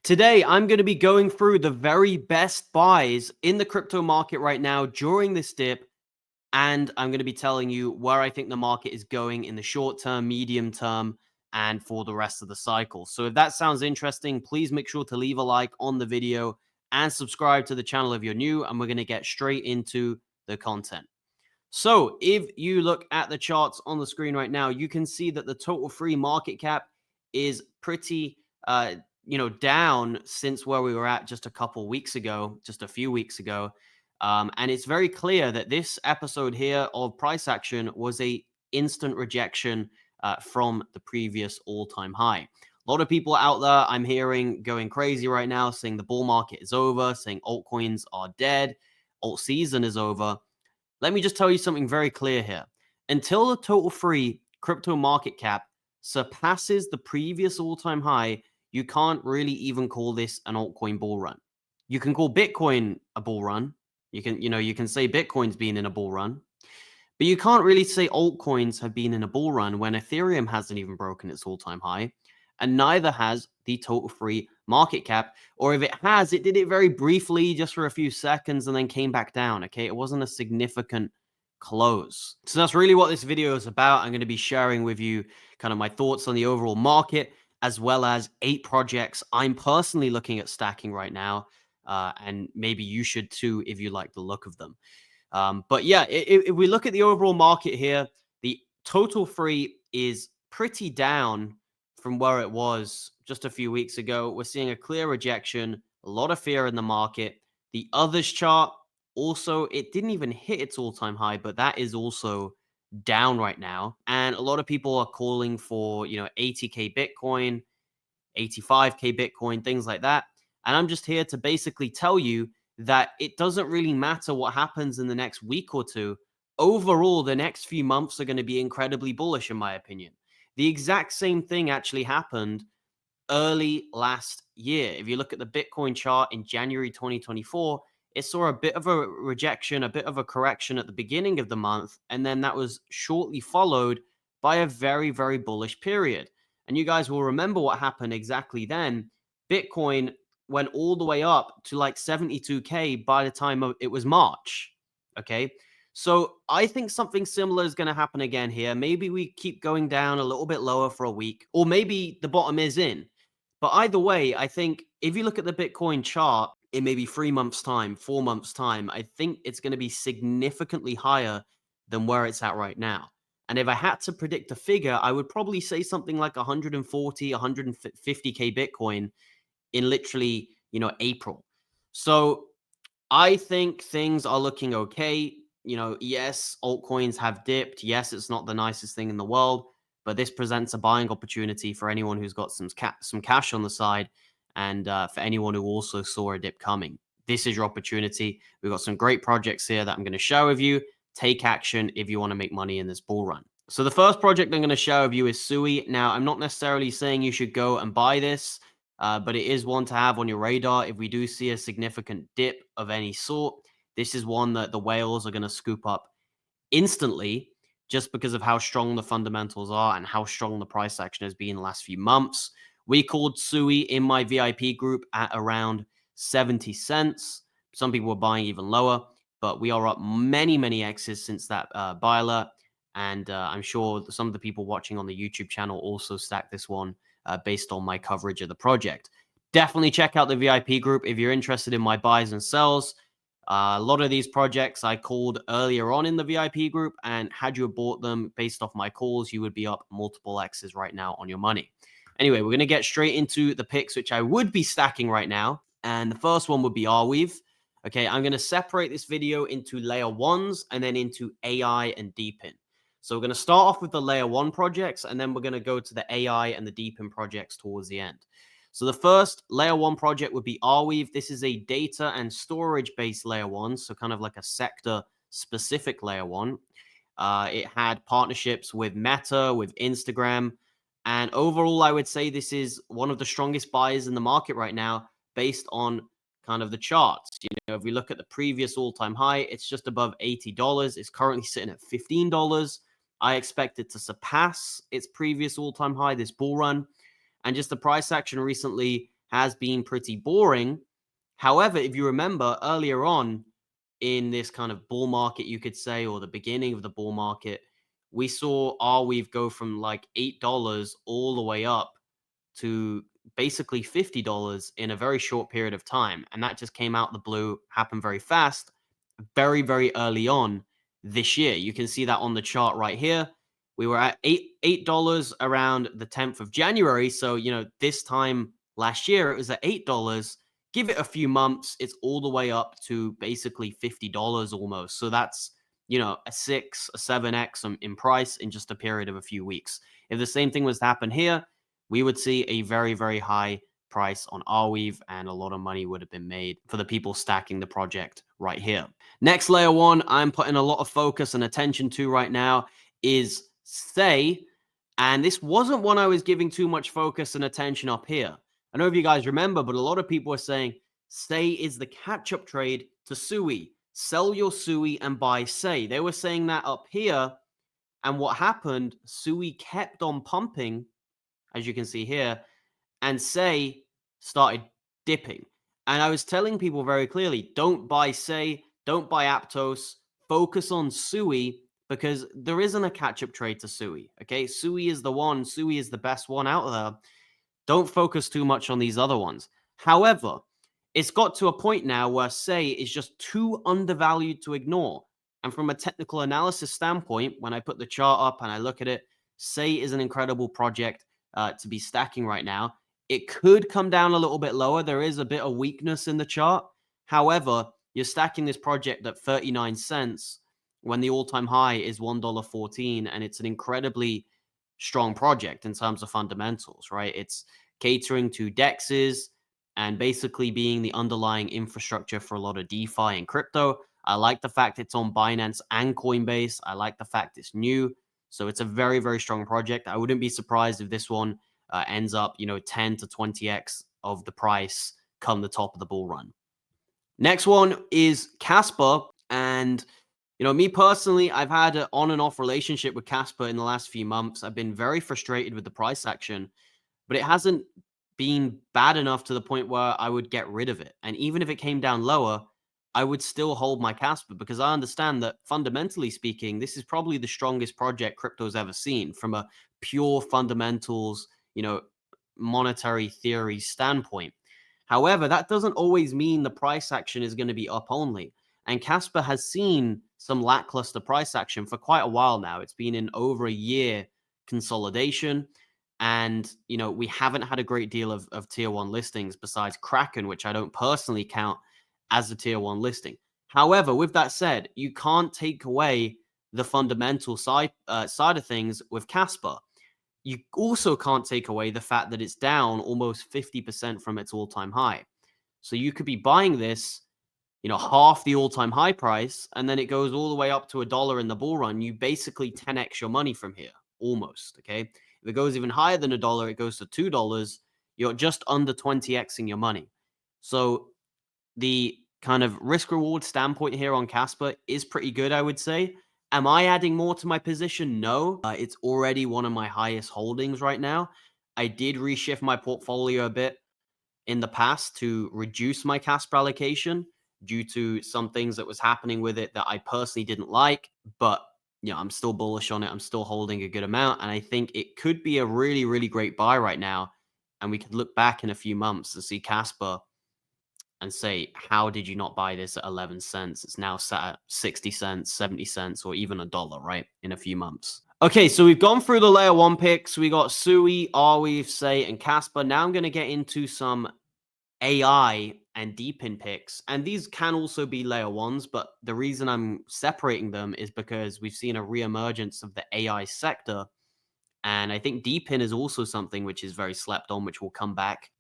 Today, I'm going to be going through the very best buys in the crypto market right now during this dip, and I'm going to be telling you where I think the market is going in the short term, medium term, and for the rest of the cycle. So if that sounds interesting, please make sure to leave a like on the video and subscribe to the channel if you're new, and we're going to get straight into the content. So if you look at the charts on the screen right now, you can see that the total free market cap is pretty down since where we were at just a few weeks ago. And it's very clear that this episode here of price action was a instant rejection from the previous all-time high. A lot of people out there I'm hearing going crazy right now, saying the bull market is over, saying altcoins are dead, alt season is over. Let me just tell you something very clear here. Until the total free crypto market cap surpasses the previous all-time high, you can't really even call this an altcoin bull run. You can call Bitcoin a bull run. You can say Bitcoin's been in a bull run, but you can't really say altcoins have been in a bull run when Ethereum hasn't even broken its all-time high, and neither has the total free market cap. Or if it has, it did it very briefly, just for a few seconds, and then came back down. Okay, it wasn't a significant close. So that's really what this video is about. I'm going to be sharing with you kind of my thoughts on the overall market, as well as 8 projects I'm personally looking at stacking right now. And maybe you should too if you like the look of them. But yeah, if we look at the overall market here, the total free is pretty down from where it was just a few weeks ago. We're seeing a clear rejection, a lot of fear in the market. The others chart also, it didn't even hit its all-time high, but that is also down right now. And a lot of people are calling for, 80K Bitcoin, 85K Bitcoin, things like that. And I'm just here to basically tell you that it doesn't really matter what happens in the next week or two. Overall, the next few months are going to be incredibly bullish, in my opinion. The exact same thing actually happened early last year. If you look at the Bitcoin chart in January 2024, it saw a bit of a rejection, a bit of a correction at the beginning of the month, and then that was shortly followed by a very, very bullish period. And you guys will remember what happened exactly then. Bitcoin went all the way up to like 72K by the time it was March. Okay. So I think something similar is going to happen again here. Maybe we keep going down a little bit lower for a week, or maybe the bottom is in. But either way, I think if you look at the Bitcoin chart in maybe 3 months' time, 4 months' time, I think it's going to be significantly higher than where it's at right now. And if I had to predict a figure, I would probably say something like 140, 150K Bitcoin in literally, April. So I think things are looking okay. Yes, altcoins have dipped. Yes, it's not the nicest thing in the world, but this presents a buying opportunity for anyone who's got some cash on the side, and for anyone who also saw a dip coming. This is your opportunity. We've got some great projects here that I'm going to share with you. Take action if you want to make money in this bull run. So the first project I'm going to share with you is Sui. Now, I'm not necessarily saying you should go and buy this, but it is one to have on your radar if we do see a significant dip of any sort. This is one that the whales are going to scoop up instantly, just because of how strong the fundamentals are and how strong the price action has been in the last few months. We called Sui in my VIP group at around 70 cents. Some people were buying even lower, but we are up many, many X's since that buy alert. And I'm sure some of the people watching on the YouTube channel also stacked this one based on my coverage of the project. Definitely check out the VIP group if you're interested in my buys and sells. A lot of these projects I called earlier on in the VIP group, and had you bought them based off my calls, you would be up multiple X's right now on your money. Anyway, we're going to get straight into the picks, which I would be stacking right now. And the first one would be Arweave. Okay, I'm going to separate this video into layer 1s and then into AI and DePIN. So we're going to start off with the layer 1 projects, and then we're going to go to the AI and the DePIN projects towards the end. So the first layer 1 project would be Arweave. This is a data and storage based layer 1, so kind of like a sector specific layer 1. It had partnerships with Meta, with Instagram, and overall I would say this is one of the strongest buys in the market right now based on kind of the charts. If we look at the previous all-time high, it's just above $80. It's currently sitting at $15. I expect it to surpass its previous all-time high this bull run. And just the price action recently has been pretty boring. However, if you remember earlier on in this kind of bull market, you could say, or the beginning of the bull market, we saw Arweave go from like $8 all the way up to basically $50 in a very short period of time. And that just came out the blue, happened very fast, very, very early on this year. You can see that on the chart right here. We were at $8 around the 10th of January. So, this time last year, it was at $8. Give it a few months, it's all the way up to basically $50 almost. So that's, a 6, a 7x in price in just a period of a few weeks. If the same thing was to happen here, we would see a very, very high price on Arweave, and a lot of money would have been made for the people stacking the project right here. Next layer one I'm putting a lot of focus and attention to right now is Say, and this wasn't one I was giving too much focus and attention up here. I don't know if you guys remember, but a lot of people are saying Say is the catch-up trade to Sui. Sell your Sui and buy Say. They were saying that up here, and what happened, Sui kept on pumping, as you can see here, and Say started dipping. And I was telling people very clearly, don't buy Say, don't buy Aptos, focus on Sui, because there isn't a catch-up trade to Sui, okay? Sui is the one, Sui is the best one out there. Don't focus too much on these other ones. However, it's got to a point now where Say is just too undervalued to ignore. And from a technical analysis standpoint, when I put the chart up and I look at it, Say is an incredible project to be stacking right now. It could come down a little bit lower. There is a bit of weakness in the chart. However, you're stacking this project at 39 cents when the all-time high is $1.14, and it's an incredibly strong project in terms of fundamentals, right? It's catering to DEXs and basically being the underlying infrastructure for a lot of DeFi and crypto. I like the fact it's on Binance and Coinbase. I like the fact it's new. So it's a very, very strong project. I wouldn't be surprised if this one ends up, 10 to 20x of the price come the top of the bull run. Next one is Casper. And, me personally, I've had an on and off relationship with Casper in the last few months. I've been very frustrated with the price action, but it hasn't been bad enough to the point where I would get rid of it. And even if it came down lower, I would still hold my Casper, because I understand that fundamentally speaking, this is probably the strongest project crypto's ever seen from a pure fundamentals, monetary theory standpoint. However, that doesn't always mean the price action is going to be up only. And Casper has seen some lackluster price action for quite a while now. It's been in over a year consolidation. And, we haven't had a great deal of tier one listings besides Kraken, which I don't personally count as a tier one listing. However, with that said, you can't take away the fundamental side of things with Casper. You also can't take away the fact that it's down almost 50% from its all-time high. So you could be buying this, half the all-time high price, and then it goes all the way up to $1 in the bull run. You basically 10x your money from here, almost, okay? If it goes even higher than $1, it goes to $2, you're just under 20xing your money. So the kind of risk-reward standpoint here on Casper is pretty good, I would say. Am I adding more to my position? No. It's already one of my highest holdings right now. I did reshift my portfolio a bit in the past to reduce my Casper allocation due to some things that was happening with it that I personally didn't like. But, I'm still bullish on it. I'm still holding a good amount. And I think it could be a really, really great buy right now. And we could look back in a few months and see Casper and say, how did you not buy this at 11 cents? It's now sat at 60 cents, 70 cents, or even $1, right? In a few months. Okay, so we've gone through the layer one picks. We got Sui, Arweave, Say, and Casper. Now I'm going to get into some AI and DePIN picks. And these can also be layer ones, but the reason I'm separating them is because we've seen a reemergence of the AI sector. And I think DePIN is also something which is very slept on, which will come back.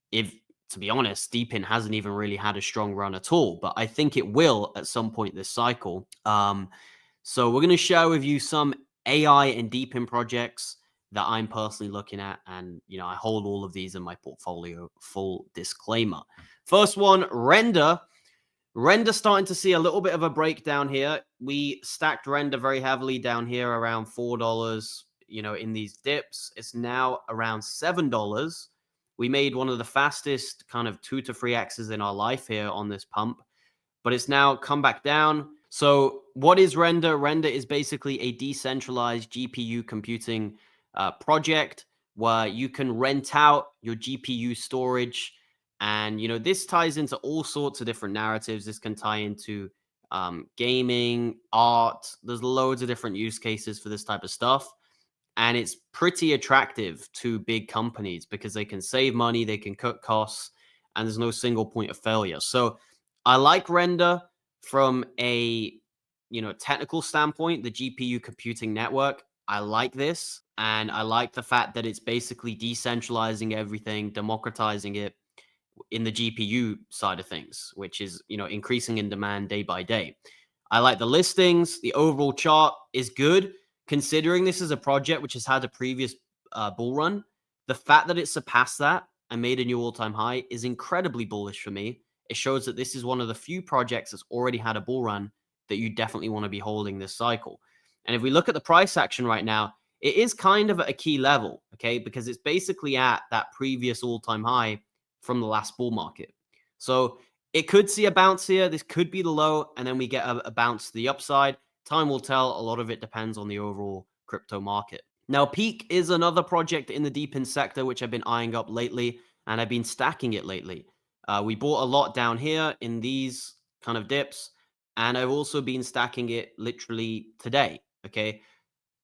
To be honest, DePIN hasn't even really had a strong run at all, but I think it will at some point this cycle. So we're going to share with you some AI and DePIN projects that I'm personally looking at. And, I hold all of these in my portfolio, full disclaimer. First one, Render. Render starting to see a little bit of a breakdown here. We stacked Render very heavily down here around $4, in these dips. It's now around $7. We made one of the fastest kind of 2 to 3x's in our life here on this pump, but it's now come back down. So what is Render? Render is basically a decentralized GPU computing project where you can rent out your GPU storage. And, this ties into all sorts of different narratives. This can tie into gaming, art. There's loads of different use cases for this type of stuff. And it's pretty attractive to big companies because they can save money, they can cut costs, and there's no single point of failure. So I like Render from a technical standpoint, the GPU computing network. I like this, and I like the fact that it's basically decentralizing everything, democratizing it in the GPU side of things, which is increasing in demand day by day. I like the listings. The overall chart is good. Considering this is a project which has had a previous bull run, the fact that it surpassed that and made a new all-time high is incredibly bullish for me. It shows that this is one of the few projects that's already had a bull run that you definitely want to be holding this cycle. And if we look at the price action right now, it is kind of at a key level, okay, because it's basically at that previous all-time high from the last bull market. So it could see a bounce here. This could be the low, and then we get a bounce to the upside. Time will tell. A lot of it depends on the overall crypto market. Now, Peak is another project in the DePIN sector, which I've been eyeing up lately, and I've been stacking it lately. We bought a lot down here in these kind of dips, and I've also been stacking it literally today, okay?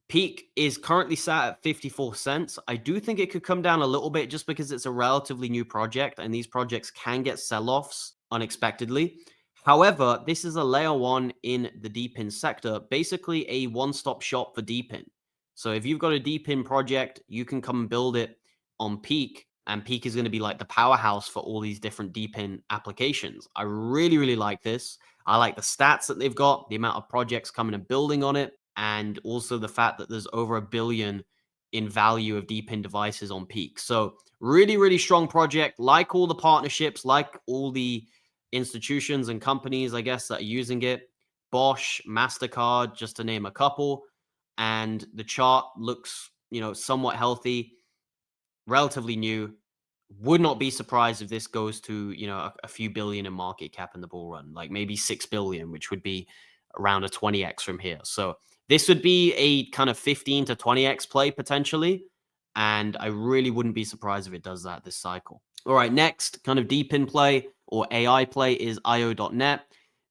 Peak is currently sat at 54 cents. I do think it could come down a little bit just because it's a relatively new project, and these projects can get sell-offs unexpectedly. However, this is a layer one in the DePIN sector, basically a one-stop shop for DePIN. So if you've got a DePIN project, you can come and build it on Peak, and Peak is going to be like the powerhouse for all these different DePIN applications. I really, really like this. I like the stats that they've got, the amount of projects coming and building on it, and also the fact that there's over 1 billion in value of DePIN devices on Peak. So really, really strong project, like all the partnerships, like all the institutions and companies, I guess, that are using it. Bosch, MasterCard, just to name a couple. And the chart looks, somewhat healthy, relatively new. Would not be surprised if this goes to, a few billion in market cap in the bull run, like maybe 6 billion, which would be around a 20x from here. So this would be a kind of 15 to 20x play potentially. And I really wouldn't be surprised if it does that this cycle. All right, next kind of DePIN play or AI play is IO.net.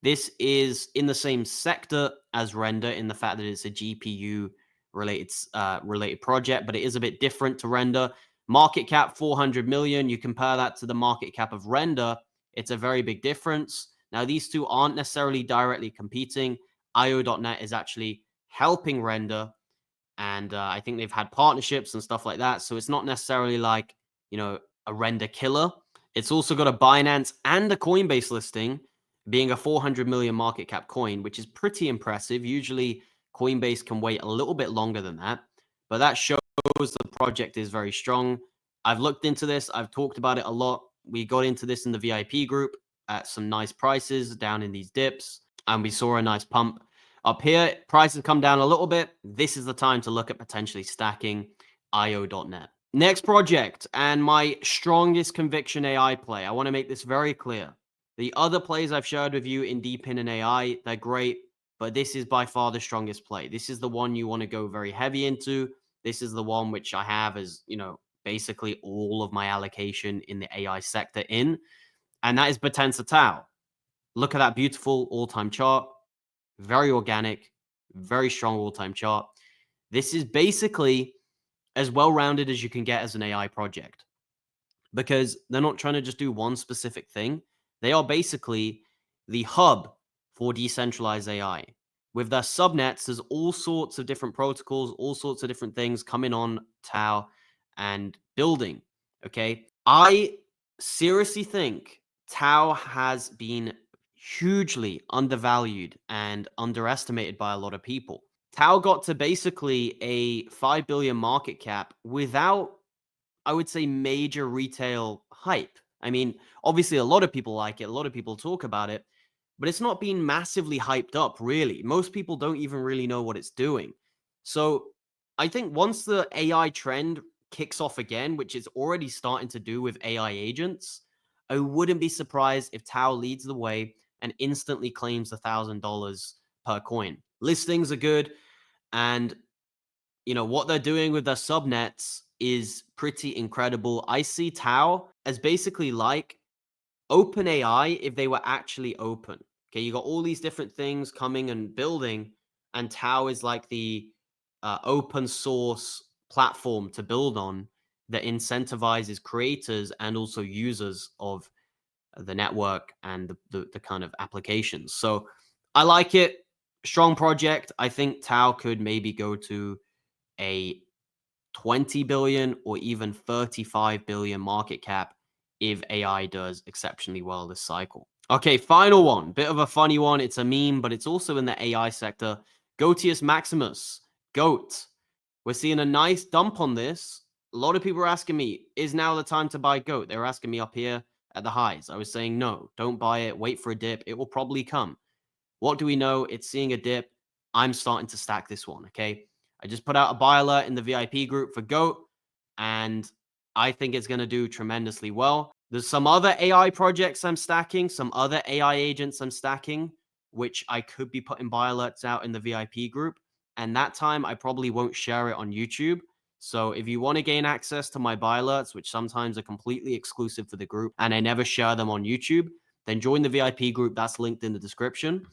This is in the same sector as Render in the fact that it's a GPU related project, but it is a bit different to Render. Market cap 400 million. You compare that to the market cap of Render, it's a very big difference. Now, these two aren't necessarily directly competing. IO.net is actually helping Render, and I think they've had partnerships and stuff like that. So it's not necessarily like, a Render killer. It's also got a Binance and a Coinbase listing, being a 400 million market cap coin, which is pretty impressive. Usually Coinbase can wait a little bit longer than that, but that shows the project is very strong. I've looked into this. I've talked about it a lot. We got into this in the VIP group at some nice prices down in these dips, and we saw a nice pump up here. Prices come down a little bit. This is the time to look at potentially stacking IO.net. Next project, and my strongest conviction AI play. I want to make this very clear. The other plays I've shared with you in DePIN and AI, they're great, but this is by far the strongest play. This is the one you want to go very heavy into. This is the one which I have as, basically all of my allocation in the AI sector in, and that is Potenza Tau. Look at that beautiful all-time chart. Very organic, very strong all-time chart. This is basically as well-rounded as you can get as an AI project, because they're not trying to just do one specific thing. They are basically the hub for decentralized AI. With their subnets, there's all sorts of different protocols, all sorts of different things coming on Tau and building, okay? I seriously think Tau has been hugely undervalued and underestimated by a lot of people. Tau got to basically a 5 billion market cap without, I would say, major retail hype. I mean, obviously a lot of people like it, a lot of people talk about it, but it's not been massively hyped up, really. Most people don't even really know what it's doing. So I think once the AI trend kicks off again, which it's already starting to do with AI agents, I wouldn't be surprised if Tau leads the way and instantly claims $1,000 per coin. Listings are good, and what they're doing with their subnets is pretty incredible. I see Tau as basically like OpenAI if they were actually open. Okay, you got all these different things coming and building, and Tau is like the open source platform to build on that incentivizes creators and also users of the network and the kind of applications. So I like it. Strong project. I think Tau could maybe go to a 20 billion or even 35 billion market cap if AI does exceptionally well this cycle. Okay, final one. Bit of a funny one. It's a meme, but it's also in the AI sector. Gotius Maximus, GOAT. We're seeing a nice dump on this. A lot of people are asking me, is now the time to buy GOAT? They were asking me up here at the highs. I was saying, no, don't buy it. Wait for a dip. It will probably come. What do we know? It's seeing a dip. I'm starting to stack this one, okay? I just put out a buy alert in the VIP group for GOAT, and I think it's going to do tremendously well. There's some other AI projects I'm stacking, some other AI agents I'm stacking, which I could be putting buy alerts out in the VIP group. And that time, I probably won't share it on YouTube. So if you want to gain access to my buy alerts, which sometimes are completely exclusive for the group, and I never share them on YouTube, then join the VIP group. That's linked in the description.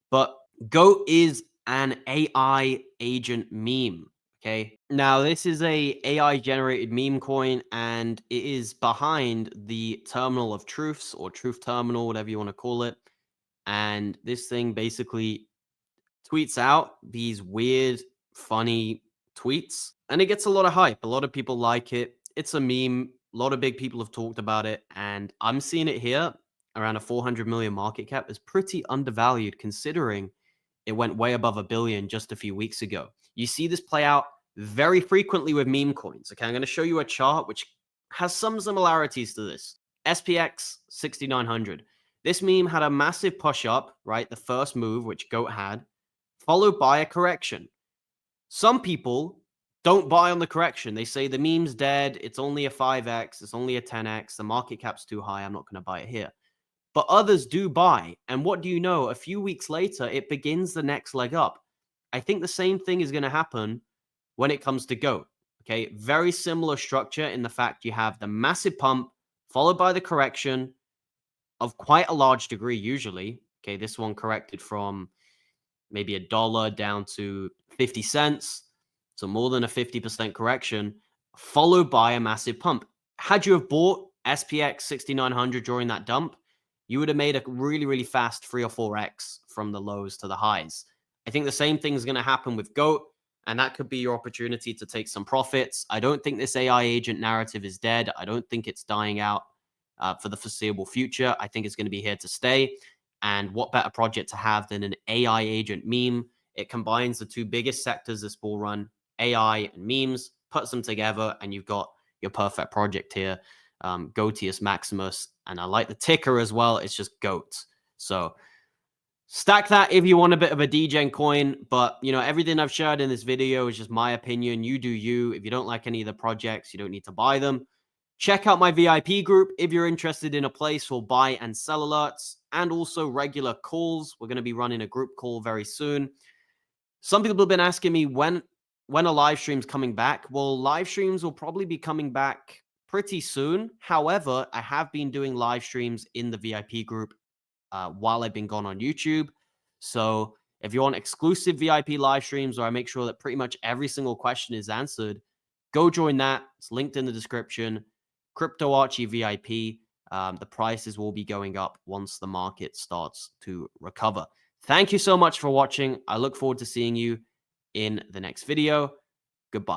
But GOAT is an AI agent meme. Okay. Now, this is a AI generated meme coin, and it is behind the Terminal of Truths or Truth Terminal, whatever you want to call it. And this thing basically tweets out these weird, funny tweets, and it gets a lot of hype. A lot of people like it. It's a meme. A lot of big people have talked about it, and I'm seeing it here around a 400 million market cap is pretty undervalued considering it went way above $1 billion just a few weeks ago. You see this play out very frequently with meme coins. Okay, I'm going to show you a chart which has some similarities to this. SPX 6900. This meme had a massive push up, right? The first move, which GOAT had, followed by a correction. Some people don't buy on the correction. They say the meme's dead. It's only a 5x. It's only a 10x. The market cap's too high. I'm not going to buy it here. But others do buy. And what do you know? A few weeks later, it begins the next leg up. I think the same thing is going to happen when it comes to GOAT. Okay, very similar structure in the fact you have the massive pump followed by the correction of quite a large degree usually. Okay, this one corrected from maybe $1 down to 50 cents. So more than a 50% correction, followed by a massive pump. Had you have bought SPX 6900 during that dump, you would have made a really, really fast 3 or 4x from the lows to the highs. I think the same thing is going to happen with GOAT, and that could be your opportunity to take some profits. I don't think this AI agent narrative is dead. I don't think it's dying out for the foreseeable future. I think it's going to be here to stay. And what better project to have than an AI agent meme? It combines the two biggest sectors this bull run, AI and memes, puts them together, and you've got your perfect project here. Gotius Maximus, and I like the ticker as well. It's just GOAT. So stack that if you want a bit of a degen coin, but everything I've shared in this video is just my opinion. You do you. If you don't like any of the projects, you don't need to buy them. Check out my VIP group if you're interested in a place for buy and sell alerts and also regular calls. We're going to be running a group call very soon. Some people have been asking me when are live streams coming back? Well, live streams will probably be coming back pretty soon. However, I have been doing live streams in the VIP group while I've been gone on YouTube. So if you want exclusive VIP live streams where I make sure that pretty much every single question is answered, go join that. It's linked in the description. Crypto Archie VIP. The prices will be going up once the market starts to recover. Thank you so much for watching. I look forward to seeing you in the next video. Goodbye.